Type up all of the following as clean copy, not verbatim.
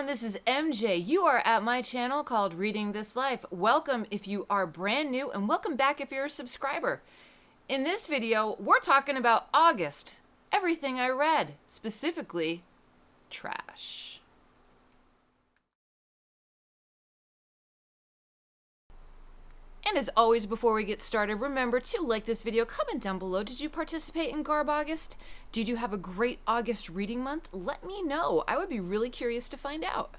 everyone, this is MJ. You are at my channel called Reading This Life. Welcome if you are brand new, and welcome back if you're a subscriber. In this video, we're talking about August, everything I read, specifically trash. And as always, before we get started, remember to like this video, comment down below. Did you participate in GarbAugust? Did you have a great August reading month? Let me know. I would be really curious to find out.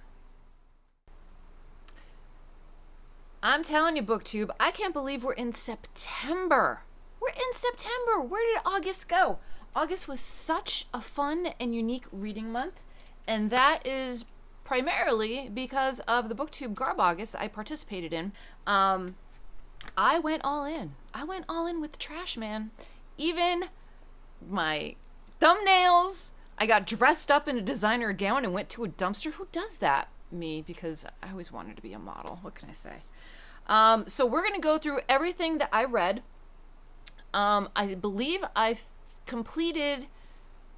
I'm telling you, BookTube, I can't believe we're in September. We're in September. Where did August go? August was such a fun and unique reading month, and that is primarily because of the BookTube GarbAugust I participated in. I went all in. I went all in with the trash, man. Even my thumbnails. I got dressed up in a designer gown and went to a dumpster. Who does that? Me, because I always wanted to be a model. What can I say? So we're going to go through everything that I read. I believe I've completed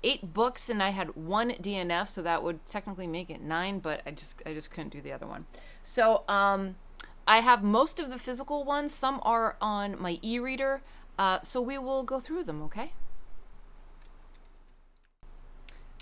8 books and I had 1 DNF, so that would technically make it 9, but I just couldn't do the other one. So, I have most of the physical ones. Some are on my e-reader, so we will go through them, okay?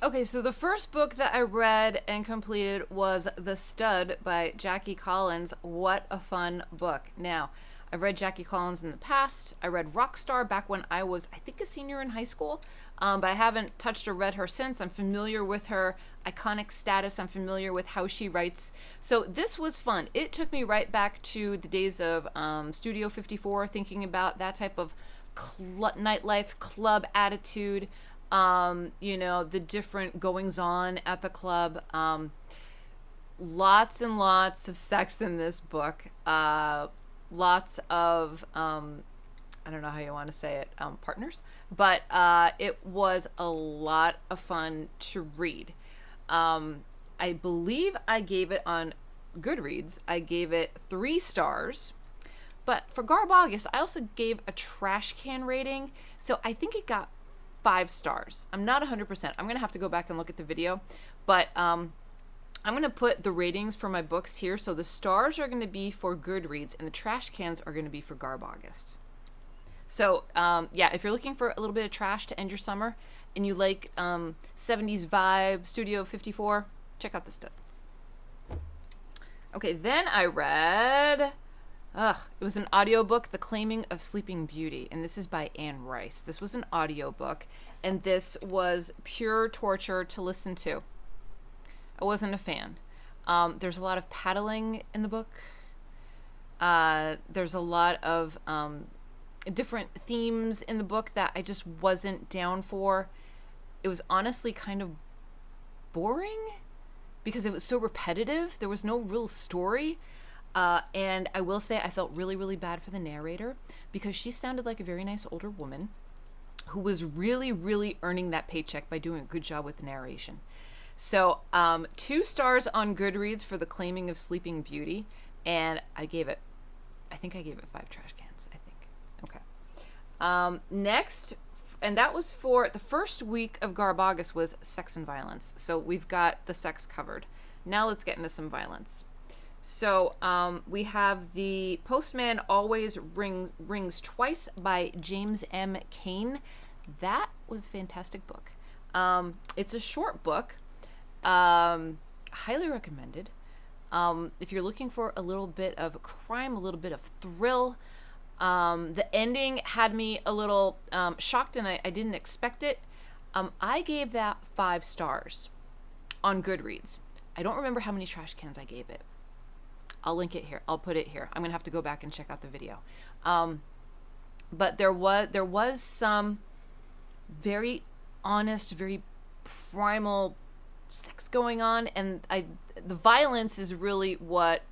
Okay, so the first book that I read and completed was The Stud by Jackie Collins. What a fun book. Now, I've read Jackie Collins in the past. I read Rockstar back when I was, I think, a senior in high school, but I haven't touched or read her since. I'm familiar with her iconic status. I'm familiar with how she writes. So this was fun. It took me right back to the days of Studio 54, thinking about that type of nightlife, club attitude, you know, the different goings-on at the club. Lots and lots of sex in this book. Lots of, I don't know how you want to say it, partners. But it was a lot of fun to read. I believe I gave it on Goodreads. I gave it 3 stars. But for GarbAugust, I also gave a trash can rating. So I think it got 5 stars. I'm not 100%. I'm going to have to go back and look at the video. But I'm going to put the ratings for my books here. So the stars are going to be for Goodreads and the trash cans are going to be for GarbAugust. So, yeah, if you're looking for a little bit of trash to end your summer and you like 70s vibe, Studio 54, check out this stuff. Okay, then I read, it was an audiobook, The Claiming of Sleeping Beauty, and this is by Anne Rice. This was an audiobook, and this was pure torture to listen to. I wasn't a fan. There's a lot of paddling in the book. There's a lot of different themes in the book that I just wasn't down for. It was honestly kind of boring because it was so repetitive. There was no real story. And I will say I felt really, really bad for the narrator because she sounded like a very nice older woman who was really, really earning that paycheck by doing a good job with the narration. So 2 stars on Goodreads for The Claiming of Sleeping Beauty. And I think I gave it 5 trash cans, I think. Okay. Next, and that was for the first week of GarbAugust, was sex and violence. So we've got the sex covered. Now let's get into some violence. So we have the Postman Always Rings Twice by James M. Cain. That was a fantastic book. It's a short book. Highly recommended. If you're looking for a little bit of crime, a little bit of thrill, the ending had me a little shocked and I didn't expect it. I gave that 5 stars on Goodreads. I don't remember how many trash cans I gave it. I'll link it here. I'll put it here. I'm gonna have to go back and check out the video. But there was some very honest, very primal sex going on, and the violence is really what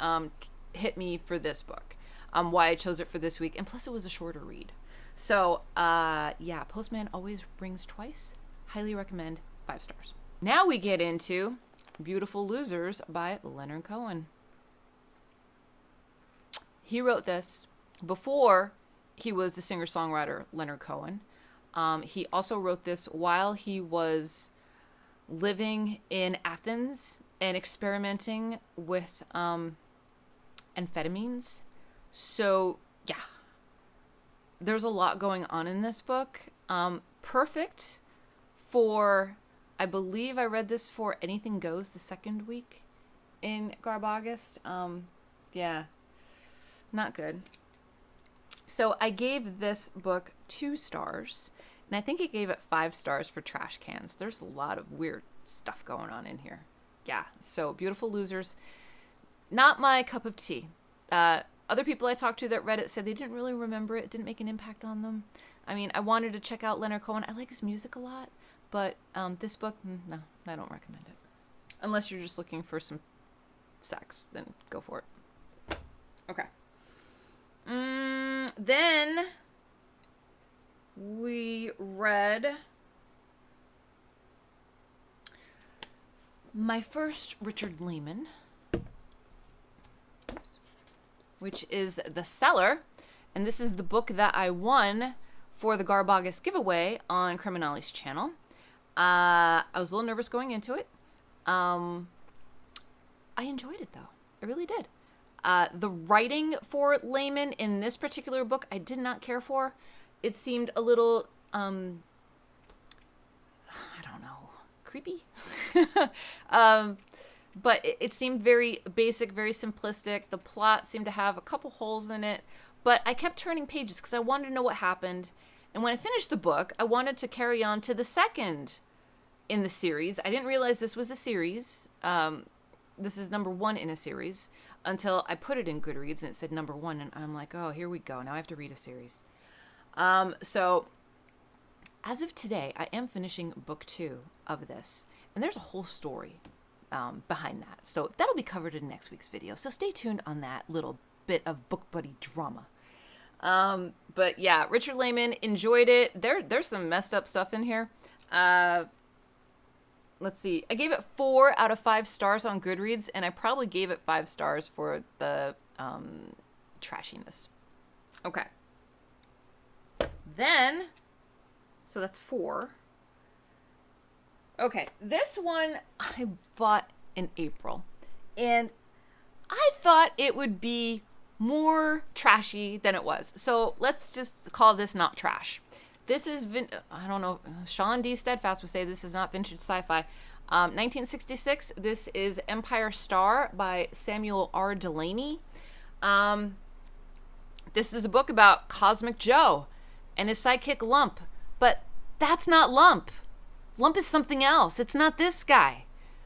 hit me for this book. Why I chose it for this week, and plus it was a shorter read. So yeah, Postman Always Rings Twice. Highly recommend. 5 stars. Now we get into Beautiful Losers by Leonard Cohen. He wrote this before he was the singer-songwriter Leonard Cohen. He also wrote this while he was living in Athens and experimenting with amphetamines. So, yeah. There's a lot going on in this book. Perfect for, I believe I read this for Anything Goes the second week in GarbAugust. Yeah, not good. So I gave this book 2 stars, and I think I gave it 5 stars for trash cans. There's a lot of weird stuff going on in here. Yeah, so Beautiful Losers, not my cup of tea. Other people I talked to that read it said they didn't really remember it, didn't make an impact on them. I mean, I wanted to check out Leonard Cohen. I like his music a lot, but this book, no, I don't recommend it. Unless you're just looking for some sex, then go for it. Okay. Then we read my first Richard Laymon, which is The Cellar, and this is the book that I won for the GarbAugust giveaway on Criminali's channel. I was a little nervous going into it. I enjoyed it, though. I really did. The writing for Laymon in this particular book, I did not care for. It seemed a little, I don't know, creepy. But it seemed very basic, very simplistic. The plot seemed to have a couple holes in it. But I kept turning pages because I wanted to know what happened. And when I finished the book, I wanted to carry on to the second in the series. I didn't realize this was a series. This is number 1 in a series until I put it in Goodreads and it said number 1. And I'm like, oh, here we go. Now I have to read a series. So as of today, I am finishing book 2 of this. And there's a whole story behind that. So that'll be covered in next week's video. So stay tuned on that little bit of book buddy drama. But yeah, Richard Laymon, enjoyed it. There's some messed up stuff in here. Let's see. I gave it 4 out of 5 stars on Goodreads, and I probably gave it 5 stars for the trashiness. Okay. Then, so that's 4. Okay, this one I bought in April, and I thought it would be more trashy than it was. So let's just call this not trash. This is, I don't know, Sean D. Steadfast would say this is not vintage sci-fi. 1966, this is Empire Star by Samuel R. Delany. This is a book about Cosmic Joe and his sidekick Lump, but that's not Lump. Lump is something else. It's not this guy,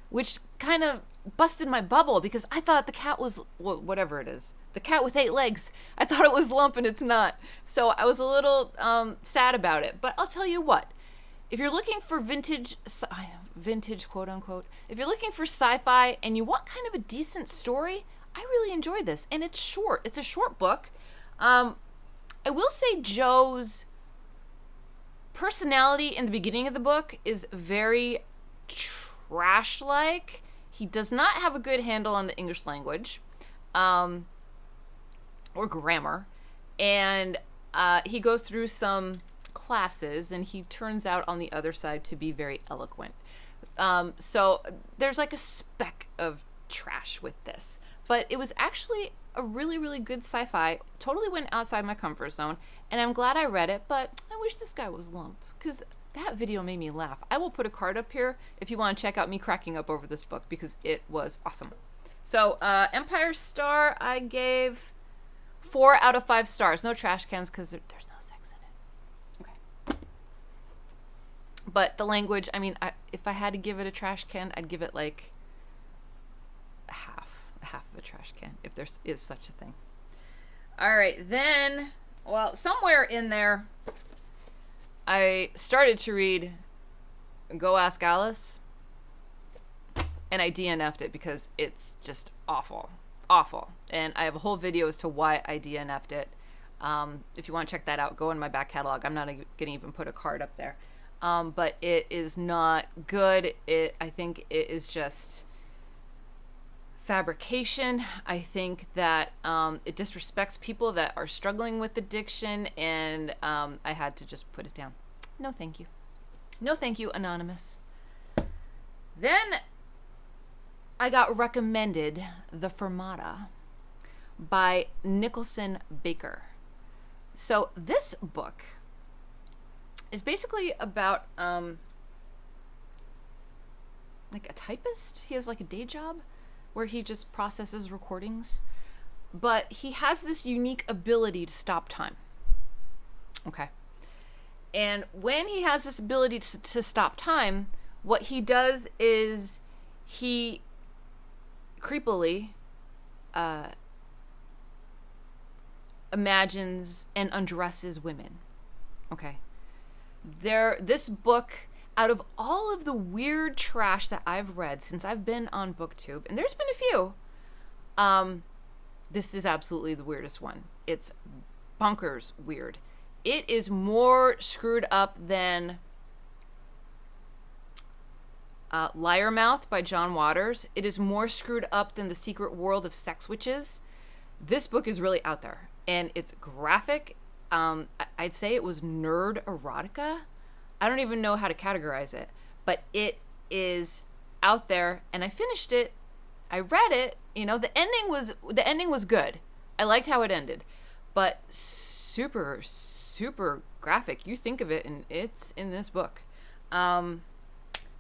which kind of busted my bubble because I thought the cat was, well, whatever it is, the cat with 8 legs. I thought it was Lump and it's not. So I was a little sad about it. But I'll tell you what, if you're looking for vintage quote unquote, if you're looking for sci-fi and you want kind of a decent story, I really enjoyed this. And it's short. It's a short book. I will say Joe's personality in the beginning of the book is very trash-like. He does not have a good handle on the English language or grammar. And he goes through some classes and he turns out on the other side to be very eloquent. So there's like a speck of trash with this. But it was actually a really, really good sci-fi. Totally went outside my comfort zone. And I'm glad I read it, but I wish this guy was Lump. Because that video made me laugh. I will put a card up here if you want to check out me cracking up over this book because it was awesome. So Empire Star, I gave 4 out of 5 stars. No trash cans because there's no sex in it. Okay. But the language, I mean, if I had to give it a trash can, I'd give it like half of a trash can, if there is such a thing. All right, then, well, somewhere in there, I started to read Go Ask Alice, and I DNF'd it because it's just awful. And I have a whole video as to why I DNF'd it. If you want to check that out, go in my back catalog. I'm not going to even put a card up there. But it is not good. I think it is just fabrication. I think that it disrespects people that are struggling with addiction, and I had to just put it down. No thank you. No thank you, Anonymous. Then I got recommended The Fermata by Nicholson Baker. So this book is basically about like a typist. He has like a day job where he just processes recordings, but he has this unique ability to stop time. Okay. And when he has this ability to stop time, what he does is he creepily imagines and undresses women. Okay. This book, out of all of the weird trash that I've read since I've been on BookTube, and there's been a few, this is absolutely the weirdest one. It's bonkers weird. It is more screwed up than Liar Mouth by John Waters. It is more screwed up than The Secret World of Sex Witches. This book is really out there, and it's graphic. I'd say it was nerd erotica. I don't even know how to categorize it, but it is out there, and I finished it. I read it. You know, the ending was good. I liked how it ended, but super, super graphic. You think of it, and it's in this book.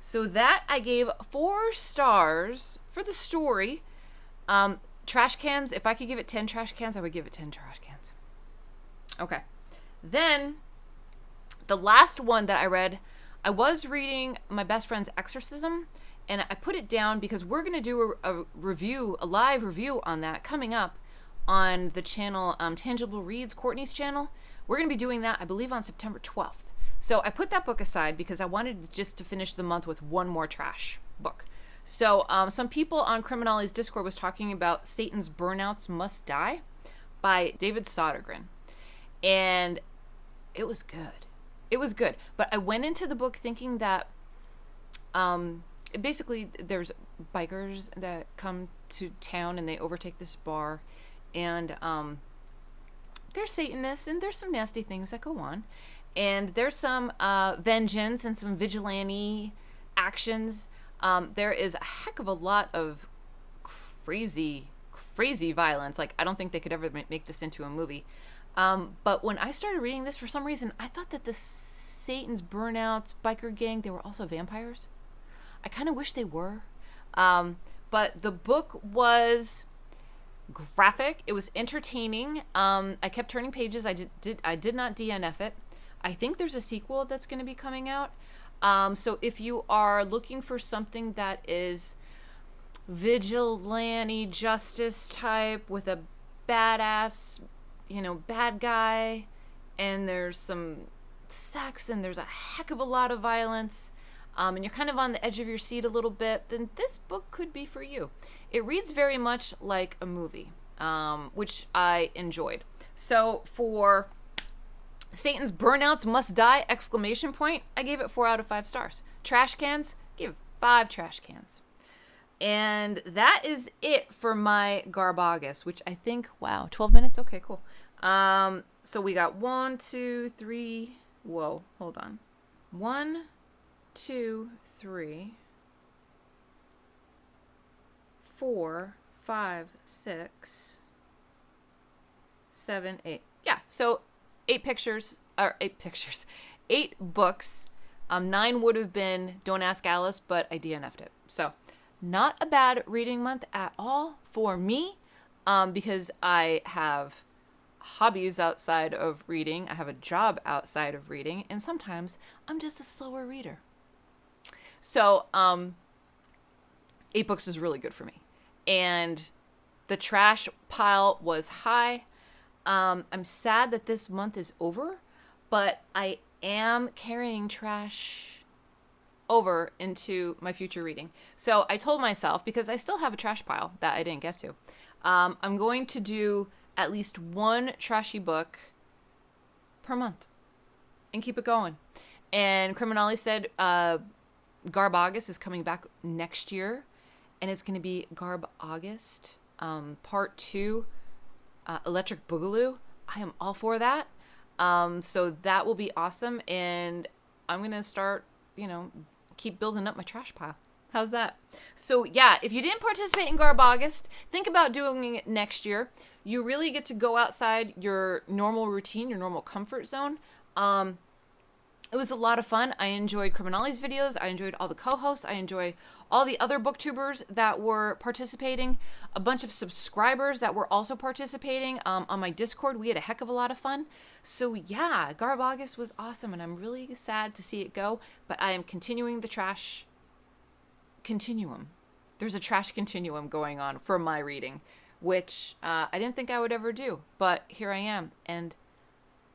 So that I gave 4 stars for the story. Trash cans, if I could give it 10 trash cans, I would give it 10 trash cans. Okay. Then, the last one that I read, I was reading my best friend's Exorcism, and I put it down because we're going to do a live review on that coming up on the channel, Tangible Reads, Courtney's channel. We're going to be doing that, I believe, on September 12th. So I put that book aside because I wanted just to finish the month with one more trash book. So some people on Criminali's Discord was talking about Satan's Burnouts Must Die by David Sodergren. And it was good. It was good. But I went into the book thinking that basically there's bikers that come to town and they overtake this bar. And they're Satanists and there's some nasty things that go on. And there's some vengeance and some vigilante actions. There is a heck of a lot of crazy violence. Like, I don't think they could ever make this into a movie. But when I started reading this, for some reason, I thought that the Satan's Burnouts biker gang, they were also vampires. I kind of wish they were. But the book was graphic. It was entertaining. I kept turning pages. I did not DNF it. I think there's a sequel that's going to be coming out. So if you are looking for something that is vigilante justice type with a badass, bad guy, and there's some sex and there's a heck of a lot of violence, and you're kind of on the edge of your seat a little bit, then this book could be for you. It reads very much like a movie, which I enjoyed. So for Satan's Burnouts Must Die! I gave it 4 out of 5 stars. Trash cans, give it 5 trash cans. And that is it for my GarbAugust, which I think, wow, 12 minutes? Okay, cool. So we got 1, 2, 3, whoa, hold on. 1, 2, 3, 4, 5, 6, 7, 8. Yeah, so 8 books. 9 would have been Don't Ask Alice, but I DNF'd it. So not a bad reading month at all for me, because I have hobbies outside of reading. I have a job outside of reading, and sometimes I'm just a slower reader. So 8 books is really good for me. And the trash pile was high. I'm sad that this month is over, but I am carrying trash over into my future reading. So I told myself, because I still have a trash pile that I didn't get to, I'm going to do at least 1 trashy book per month and keep it going. And Criminali said GarbAugust is coming back next year, and it's going to be GarbAugust Part 2, Electric Boogaloo. I am all for that. So that will be awesome, and I'm going to start, keep building up my trash pile. How's that? So yeah, if you didn't participate in GarbAugust, think about doing it next year. You really get to go outside your normal routine, your normal comfort zone. It was a lot of fun. I enjoyed Criminali's videos. I enjoyed all the co-hosts. I enjoy all the other booktubers that were participating. A bunch of subscribers that were also participating on my Discord. We had a heck of a lot of fun. So yeah, GarbAugust was awesome, and I'm really sad to see it go. But I am continuing the trash continuum. There's a trash continuum going on for my reading, which I didn't think I would ever do. But here I am, and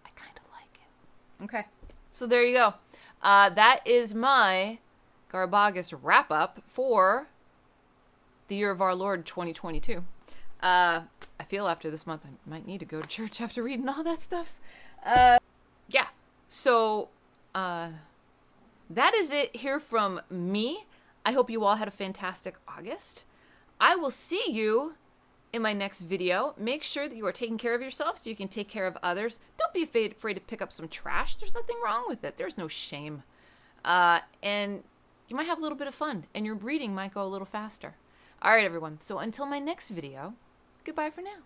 I kind of like it. Okay. So there you go. That is my GarbAugust wrap up for the year of our Lord 2022. I feel after this month I might need to go to church after reading all that stuff. Yeah. So that is it here from me. I hope you all had a fantastic August. I will see you in my next video. Make sure that you are taking care of yourself so you can take care of others. Don't be afraid to pick up some trash. There's nothing wrong with it. There's no shame. And you might have a little bit of fun, and your reading might go a little faster. All right, everyone. So until my next video, goodbye for now.